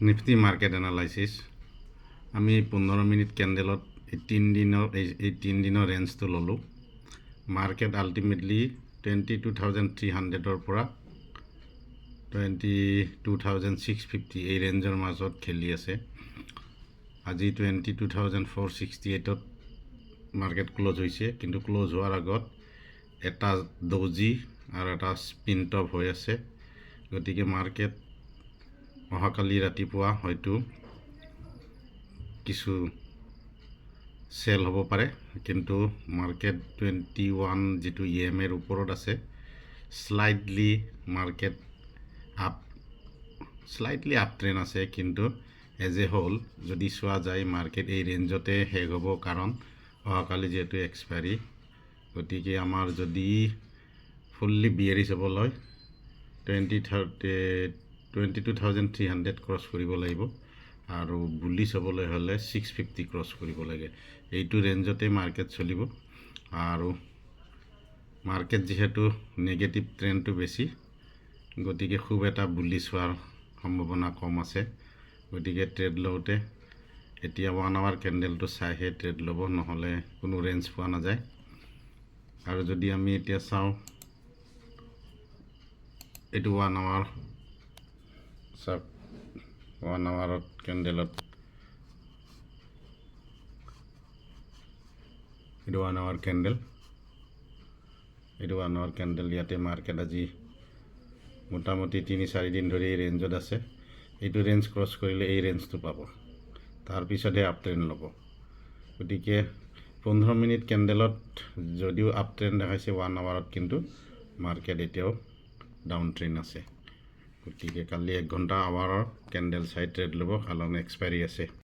Nifty market analysis আমি 15 minute কেণ্ডেলত এই 3 দিনৰ ৰেঞ্জটো ল'লোঁ। মাৰ্কেট আল্টিমেটলি 22,300ৰ পৰা 22,650 এই ৰেঞ্জৰ মাজত খেলি আছে। আজি 22,468ত মাৰ্কেট ক্ল'জ হৈছে, কিন্তু ক্ল'জ হোৱাৰ আগত এটা ডজি আৰু এটা স্পিন টপ হৈ আছে। গতিকে মাৰ্কেট অহাকালি ৰাতিপুৱা হয়তো কিছু চেল হ'ব পাৰে, কিন্তু মাৰ্কেট 21 যিটো EMAৰ ওপৰত আছে। Slightly market slightly up trend আছে, কিন্তু এজ এ হোল যদি চোৱা যায় মাৰ্কেট এই ৰেঞ্জতে শেষ হ'ব, কাৰণ অহাকালি যিহেতু এক্সপায়াৰী। গতিকে আমাৰ যদি ফুল্লি বিয়াৰিছ হ'বলৈ 22,300 ক্ৰছ কৰিব লাগিব, আৰু বুলিছ হ'বলৈ হ'লে 650 ক্ৰছ কৰিব লাগে। এইটো ৰেঞ্জতে মাৰ্কেট চলিব, আৰু মাৰ্কেট যিহেতু নেগেটিভ ট্ৰেণ্ডটো বেছি, গতিকে খুব এটা বুলিছ হোৱাৰ সম্ভাৱনা কম আছে। গতিকে ট্ৰেড লওঁতে এতিয়া 1 আৱাৰ কেণ্ডেলটো চাইহে ট্ৰেড ল'ব, নহ'লে কোনো ৰেঞ্জ পোৱা নাযায়। আৰু যদি আমি এতিয়া চাওঁ, এইটো 1 আৱাৰ চাওক, 1 আৱাৰত কেণ্ডেলত এইটো 1 আৱাৰ কেণ্ডেল, এইটো 1 আৱাৰ কেণ্ডেল। ইয়াতে মাৰ্কেট আজি মোটামুটি 3-4 দিন ধৰি এই ৰেঞ্জত আছে। এইটো ৰেঞ্জ ক্ৰছ কৰিলে এই ৰেঞ্জটো পাব, তাৰপিছতহে আপ ট্ৰেণ্ড ল'ব। গতিকে 15 মিনিট কেণ্ডেলত যদিও আপ ট্ৰেণ্ড দেখাইছে 1 আৱাৰত, কিন্তু মাৰ্কেট এতিয়াও ডাউন ট্ৰেণ্ড আছে। গতিকে কালি 1 ঘণ্টা আৱাৰৰ কেণ্ডেল চাই ট্ৰেড ল'ব, কাৰণ এক্সপায়াৰী আছে।